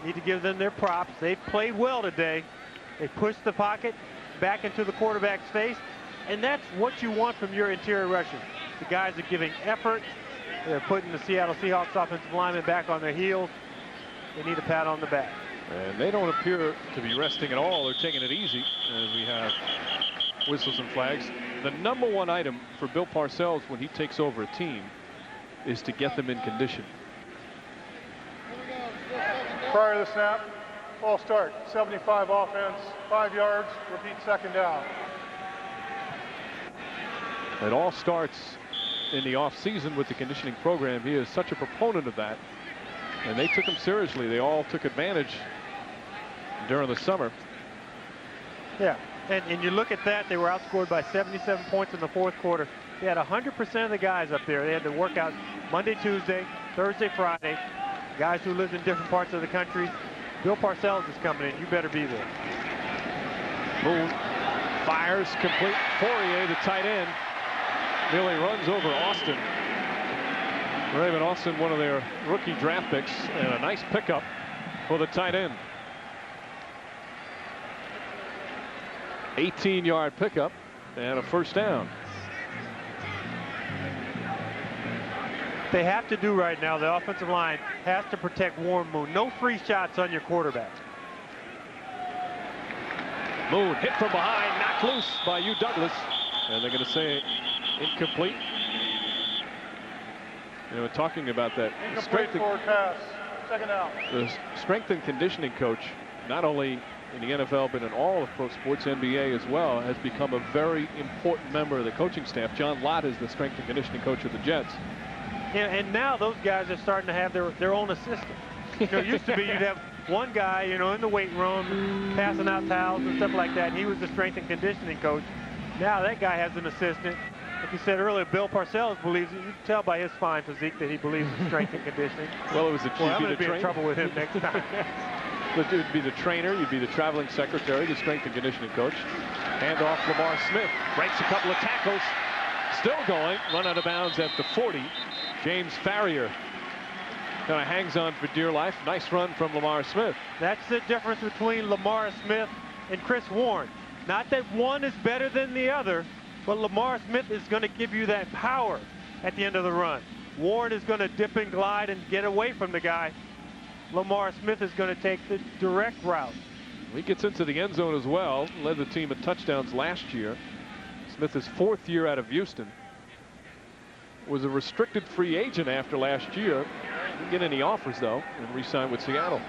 Speaker 2: Need to give them their props. They played well today. They pushed the pocket back into the quarterback's face. And that's what you want from your interior rushers. The guys are giving effort. They're putting the Seattle Seahawks offensive linemen back on their heels. They need a pat on the back.
Speaker 1: And they don't appear to be resting at all. They're taking it easy as we have whistles and flags. The number 1 item for Bill Parcells when he takes over a team is to get them in condition.
Speaker 5: Prior to the snap, ball start, 75 offense, 5 yards, repeat 2nd down.
Speaker 1: It all starts in the off-season with the conditioning program. He is such a proponent of that, and they took him seriously. They all took advantage during the summer.
Speaker 2: Yeah, and you look at that, they were outscored by 77 points in the 4th quarter. They had 100% of the guys up there. They had to work out Monday, Tuesday, Thursday, Friday. Guys who lived in different parts of the country. Bill Parcells is coming in. You better be there.
Speaker 1: Moon fires complete. Fourier, the tight end, nearly runs over Austin. Raven Austin, one of their rookie draft picks, and a nice pickup for the tight end. 18-yard pickup and a 1st down.
Speaker 2: They have to do right now, the offensive line has to protect Warren Moon. No free shots on your quarterback.
Speaker 1: Moon hit from behind, knocked loose by Hugh Douglas, and they're going to say incomplete. You know, talking about that
Speaker 5: Incomplete forward pass, 2nd down.
Speaker 1: The strength and conditioning coach, not only in the NFL but in all of pro sports, NBA as well, has become a very important member of the coaching staff. John Lott is the strength and conditioning coach of the Jets.
Speaker 2: Yeah, and now those guys are starting to have their own assistant. You know, it used to be you'd have one guy, you know, in the weight room passing out towels and stuff like that, and he was the strength and conditioning coach. Now that guy has an assistant. Like you said earlier, Bill Parcells believes it. You can tell by his fine physique that he believes in strength and conditioning.
Speaker 1: Well, it was
Speaker 2: I'm going to be in trouble with him next time.
Speaker 1: But you'd be the trainer, you'd be the traveling secretary, the strength and conditioning coach. Hand off Lamar Smith, breaks a couple of tackles, still going, run out of bounds at the 40. James Farrier kind of hangs on for dear life. Nice run from Lamar Smith.
Speaker 2: That's the difference between Lamar Smith and Chris Warren. Not that one is better than the other, but Lamar Smith is going to give you that power at the end of the run. Warren is going to dip and glide and get away from the guy. Lamar Smith is going to take the direct route.
Speaker 1: He gets into the end zone as well. Led the team in touchdowns last year. Smith is 4th year out of Houston. Was a restricted free agent after last year. Didn't get any offers though, and re-signed with Seattle.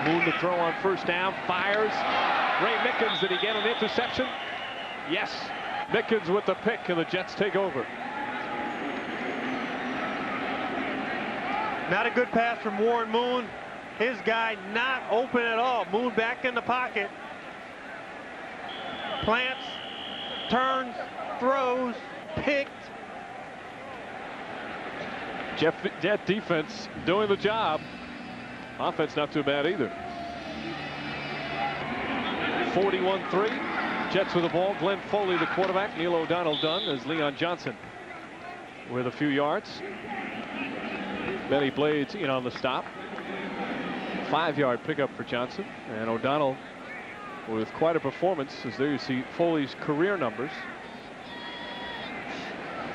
Speaker 1: Moon to throw on 1st down, fires. Ray Mickens, did he get an interception? Yes. Mickens with the pick, and the Jets take over.
Speaker 2: Not a good pass from Warren Moon. His guy not open at all. Moon back in the pocket. Plants, turns, throws, picked.
Speaker 1: Jet defense doing the job. Offense not too bad either. 41-3. Jets with the ball. Glenn Foley, the quarterback. Neil O'Donnell done as Leon Johnson with a few yards. Benny Blades in on the stop. 5-yard pickup for Johnson. And O'Donnell with quite a performance, as there you see Foley's career numbers.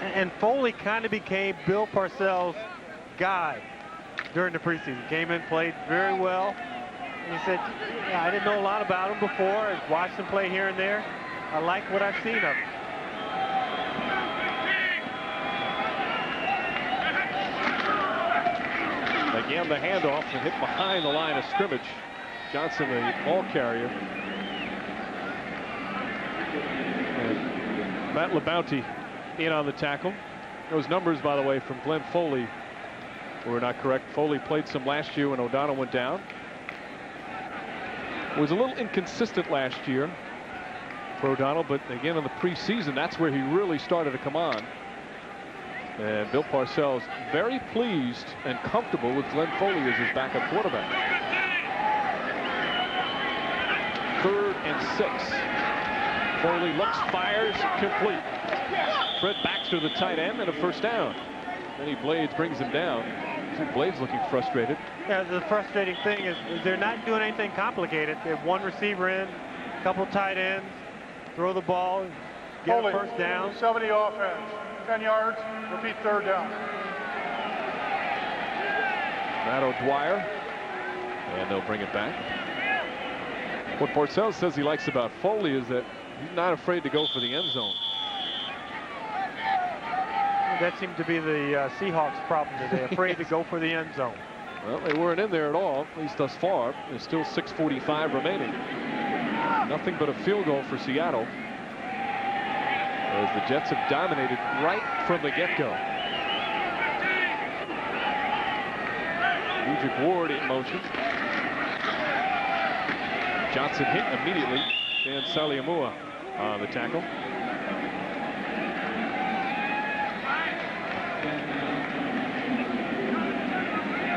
Speaker 2: And Foley kind of became Bill Parcells' guy during the preseason. Came in, played very well. And he said, yeah, I didn't know a lot about him before. I watched him play here and there. I like what I've seen of him.
Speaker 1: Again, the handoff and hit behind the line of scrimmage. Johnson, the ball carrier. And Matt LaBounty in on the tackle. Those numbers, by the way, from Glenn Foley were not correct. Foley played some last year when O'Donnell went down. Was a little inconsistent last year for O'Donnell, but again in the preseason, that's where he really started to come on. And Bill Parcells very pleased and comfortable with Glenn Foley as his backup quarterback. 3rd and 6. Foley looks, fires, complete. Fred Baxter, the tight end, and a first down. Benny Blades brings him down. Blades looking frustrated.
Speaker 2: Yeah, the frustrating thing is they're not doing anything complicated. They have one receiver in, a couple tight ends, throw the ball, get
Speaker 5: Foley,
Speaker 2: a first down.
Speaker 5: 70 offense, 10 yards, repeat 3rd down.
Speaker 1: Matt O'Dwyer, and they'll bring it back. What Parcells says he likes about Foley is that he's not afraid to go for the end zone.
Speaker 2: That seemed to be the Seahawks' problem today, afraid to go for the end zone.
Speaker 1: Well, they weren't in there at all, at least thus far. There's still 6:45 remaining. Nothing but a field goal for Seattle, as the Jets have dominated right from the get-go. Dedrick Ward in motion. Johnson hit immediately. Dan Saliamua on the tackle.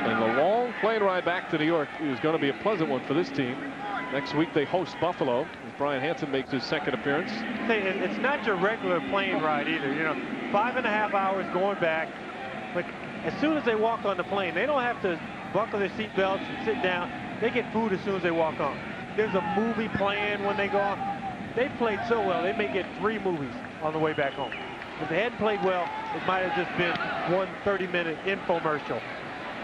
Speaker 1: And the long plane ride back to New York is going to be a pleasant one for this team. Next week they host Buffalo as Brian Hansen makes his 2nd appearance.
Speaker 2: It's not your regular plane ride either. You know, 5.5 hours going back. But as soon as they walk on the plane, they don't have to buckle their seatbelts and sit down. They get food as soon as they walk on. There's a movie playing when they go on. They played so well, they may get 3 movies on the way back home. If they hadn't played well, it might have just been one 30-minute infomercial.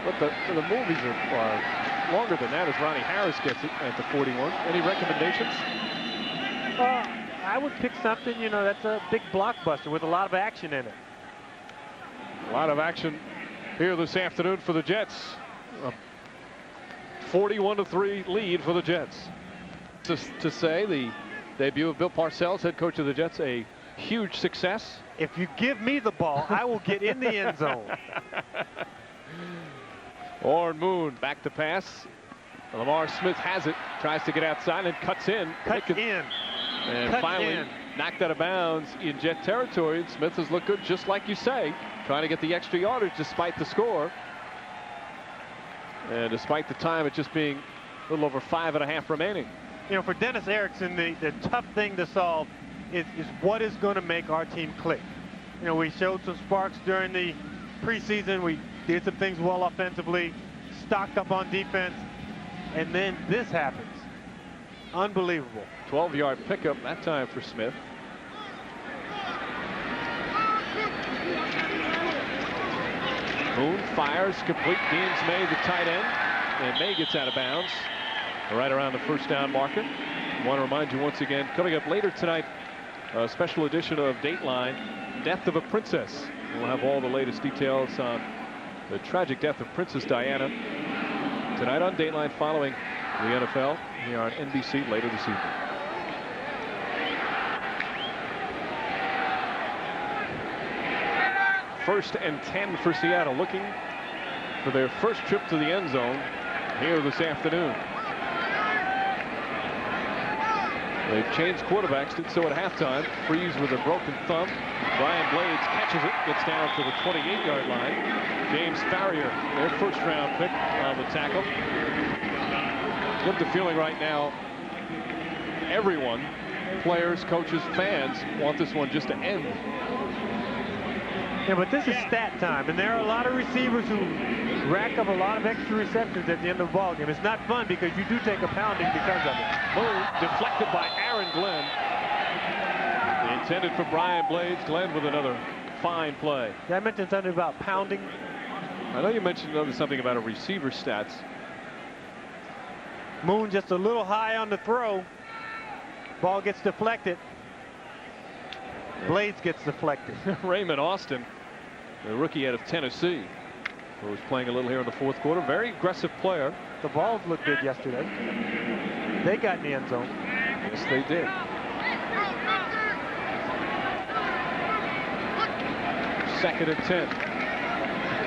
Speaker 1: But the movies are longer than that, as Ronnie Harris gets it at the 41. Any recommendations?
Speaker 2: I would pick something, you know, that's a big blockbuster with a lot of action in it.
Speaker 1: A lot of action here this afternoon for the Jets. 41-3 lead for the Jets. To say the debut of Bill Parcells, head coach of the Jets, a huge success.
Speaker 2: If you give me the ball, I will get in the end zone.
Speaker 1: Warren Moon back to pass. Lamar Smith has it, tries to get outside and cuts in. And finally knocked out of bounds in Jet territory. And Smith has looked good, just like you say, trying to get the extra yardage despite the score. And despite the time, it just being a little over 5.5 remaining.
Speaker 2: You know, for Dennis Erickson, the tough thing to solve is what is going to make our team click. You know, we showed some sparks during the preseason. We did some things well offensively, stocked up on defense, and then this happens. Unbelievable.
Speaker 1: 12-yard pickup that time for Smith. Moon fires, complete. Deans May, the tight end, and May gets out of bounds right around the first down marker. I want to remind you once again, coming up later tonight, a special edition of Dateline, Death of a Princess. We'll have all the latest details on the tragic death of Princess Diana tonight on Dateline, following the NFL here on NBC later this evening. First and 10 for Seattle, looking for their first trip to the end zone here this afternoon. They've changed quarterbacks, did so at halftime. Freeze with a broken thumb. Brian Blades catches it, gets down to the 28-yard line. James Farrier, their first-round pick on the tackle. Get the feeling right now, everyone players, coaches, fans want this one just to end.
Speaker 2: Yeah, but this is stat time, and there are a lot of receivers who rack up a lot of extra receptions at the end of the ball game. It's not fun because you do take a pounding because of it.
Speaker 1: Moon deflected by Aaron Glenn. Intended for Brian Blades. Glenn with another fine play.
Speaker 2: Did I mention something about pounding?
Speaker 1: I know you mentioned something about a receiver stats.
Speaker 2: Moon just a little high on the throw. Ball gets deflected. Blades gets deflected.
Speaker 1: Raymond Austin, the rookie out of Tennessee, who was playing a little here in the fourth quarter. Very aggressive player.
Speaker 2: The balls looked good yesterday. They got in the end zone.
Speaker 1: Yes, they did. Second and 10.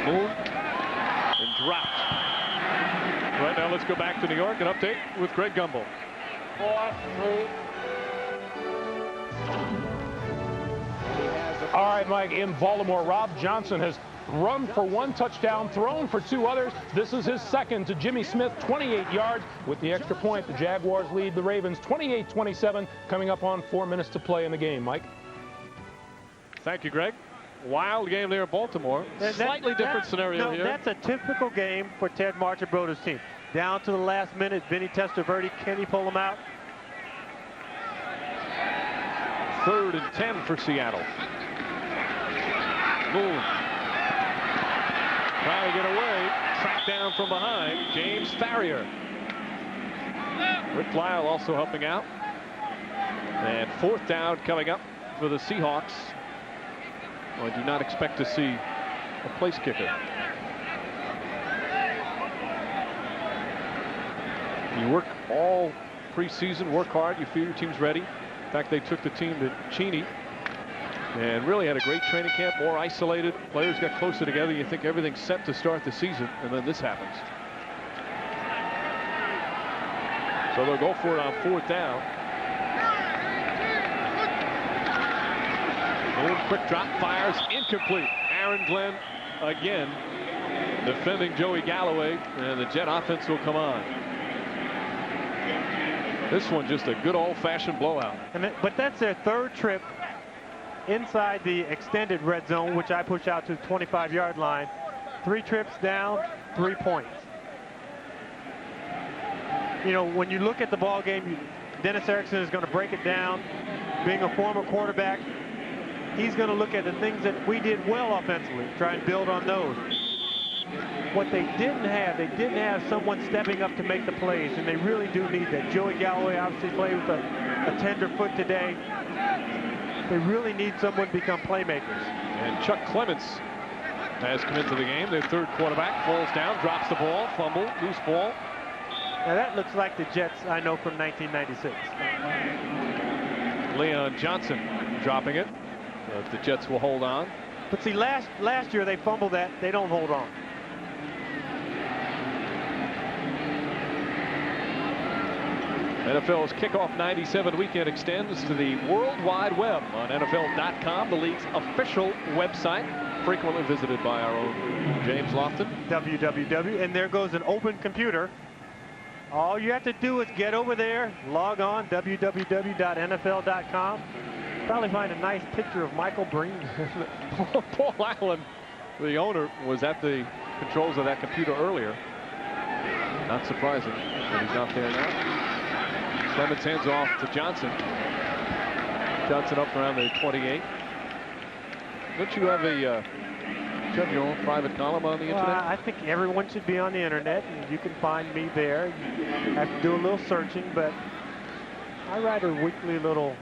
Speaker 1: Moon and dropped. Right now, let's go back to New York and update with Greg Gumbel.
Speaker 6: 4-3. All right, Mike, in Baltimore, Rob Johnson has run for 1 touchdown, thrown for 2 others. This is his second to Jimmy Smith, 28 yards. With the extra point, the Jaguars lead the Ravens 28-27, coming up on 4 minutes to play in the game. Mike?
Speaker 1: Thank you, Greg. Wild game there in Baltimore. Slightly different scenario here.
Speaker 2: That's a typical game for Ted Marchibroda's team. Down to the last minute, Vinny Testaverde, can he pull him out?
Speaker 1: 3rd and 10 for Seattle. Moon trying to get away, tracked down from behind. James Farrier. Rick Lyle also helping out. And 4th down coming up for the Seahawks. Well, I do not expect to see a place kicker. You work all preseason, work hard, you feel your team's ready. In fact, they took the team to Cheney and really had a great training camp, more isolated. Players got closer together. You think everything's set to start the season, and then this happens. So they'll go for it on 4th down. Quick drop, fires, incomplete. Aaron Glenn again defending Joey Galloway, and the Jet offense will come on. This one just a good old-fashioned blowout.
Speaker 2: But that's their 3rd trip inside the extended red zone, which I push out to the 25-yard line. 3 trips down, 3 points. You know, when you look at the ball game, Dennis Erickson is going to break it down. Being a former quarterback, he's going to look at the things that we did well offensively, try and build on those. What they didn't have someone stepping up to make the plays, and they really do need that. Joey Galloway obviously played with a tender foot today. They really need someone to become playmakers.
Speaker 1: And Chuck Clements has come into the game. Their 3rd quarterback falls down, drops the ball, fumble, loose ball.
Speaker 2: Now that looks like the Jets I know from 1996.
Speaker 1: Leon Johnson dropping it. But the Jets will hold on.
Speaker 2: But see, last year they fumbled that. They don't hold on.
Speaker 1: NFL's Kickoff 97 weekend extends to the World Wide Web on NFL.com, the league's official website, frequently visited by our own James Lofton.
Speaker 2: www. And there goes an open computer. All you have to do is get over there, log on, www.nfl.com. Probably find a nice picture of Michael Breen.
Speaker 1: Paul Allen, the owner, was at the controls of that computer earlier. Not surprising that he's not there now. Clements hands off to Johnson. Johnson up around the 28. Don't you have your own private column on the internet?
Speaker 2: Well, I think everyone should be on the internet, and you can find me there. You have to do a little searching, but I write a weekly little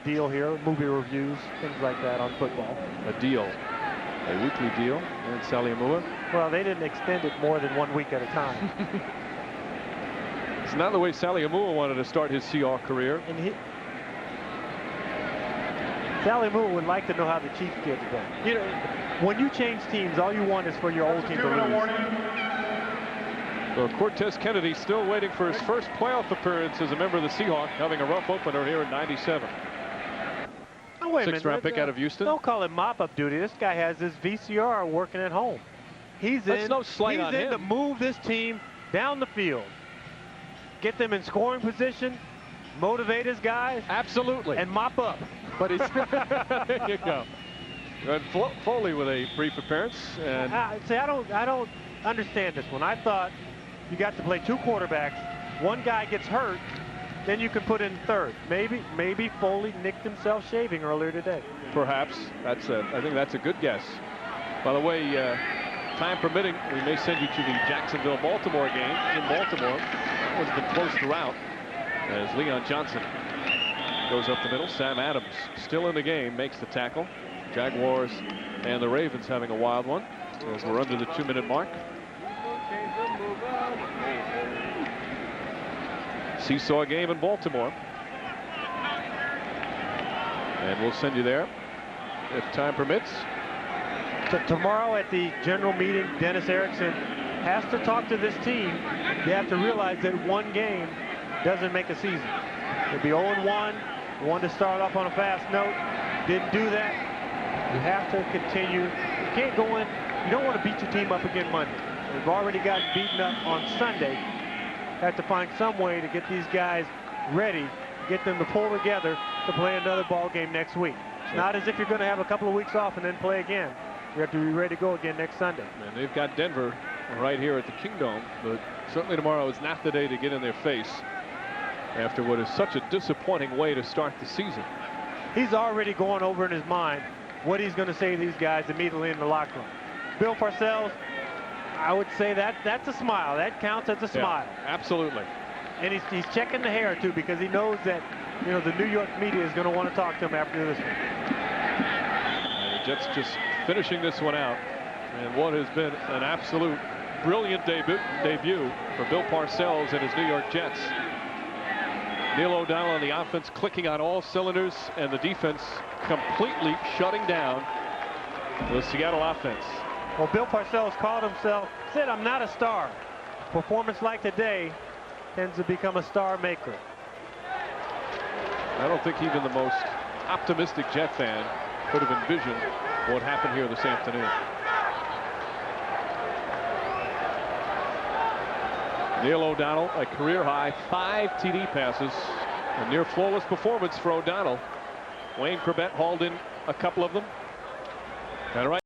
Speaker 2: deal here, movie reviews, things like that on football.
Speaker 1: A deal. A weekly deal. And Sally Amua.
Speaker 2: Well, they didn't extend it more than 1 week at a time.
Speaker 1: It's not the way Sally Amua wanted to start his CR career.
Speaker 2: And Sally Moore would like to know how the Chiefs kids go. You know, when you change teams, all you want is for your old team to lose.
Speaker 1: So Cortez Kennedy still waiting for his first playoff appearance as a member of the Seahawks, having a rough opener here in '97.
Speaker 2: Oh, wait a minute.
Speaker 1: 6th-round pick out of Houston.
Speaker 2: Don't call it mop-up duty. This guy has his VCR working at home. He's in to move this team down the field, get them in scoring position, motivate his guys,
Speaker 1: Absolutely.
Speaker 2: and mop up.
Speaker 1: But he's there you go. And Foley with a brief appearance. And
Speaker 2: See, I don't understand this one. I thought you got to play 2 quarterbacks. One guy gets hurt, then you can put in third. Maybe Foley nicked himself shaving earlier today.
Speaker 1: perhaps I think that's a good guess. By the way, time permitting, we may send you to the Jacksonville-Baltimore game in Baltimore. That one's been close throughout as Leon Johnson goes up the middle. Sam Adams still in the game, makes the tackle. Jaguars and the Ravens having a wild one as we're under the 2-minute mark. Seesaw game in Baltimore. And we'll send you there if time permits.
Speaker 2: Tomorrow at the general meeting, Dennis Erickson has to talk to this team. They have to realize that one game doesn't make a season. It'd be 0-1, one to start off on a fast note. Didn't do that. You have to continue. You can't go in. You don't want to beat your team up again Monday. We've already gotten beaten up on Sunday. Have to find some way to get these guys ready, get them to pull together to play another ball game next week. It's not as if you're going to have a couple of weeks off and then play again. You have to be ready to go again next Sunday.
Speaker 1: And they've got Denver right here at the Kingdome, but certainly tomorrow is not the day to get in their face after what is such a disappointing way to start the season.
Speaker 2: He's already going over in his mind what he's going to say to these guys immediately in the locker room. Bill Parcells, I would say that's a smile. That counts as a smile.
Speaker 1: Absolutely.
Speaker 2: And he's checking the hair too, because he knows that, you know, the New York media is going to want to talk to him after this one.
Speaker 1: And the Jets just finishing this one out, and what has been an absolute brilliant debut for Bill Parcells and his New York Jets. Neil O'Donnell on the offense clicking on all cylinders, and the defense completely shutting down the Seattle offense.
Speaker 2: Well, Bill Parcells called himself, said, "I'm not a star." Performance like today tends to become a star maker.
Speaker 1: I don't think even the most optimistic Jet fan could have envisioned what happened here this afternoon. Neil O'Donnell, a career high 5 TD passes, a near flawless performance for O'Donnell. Wayne Corbett hauled in a couple of them. And right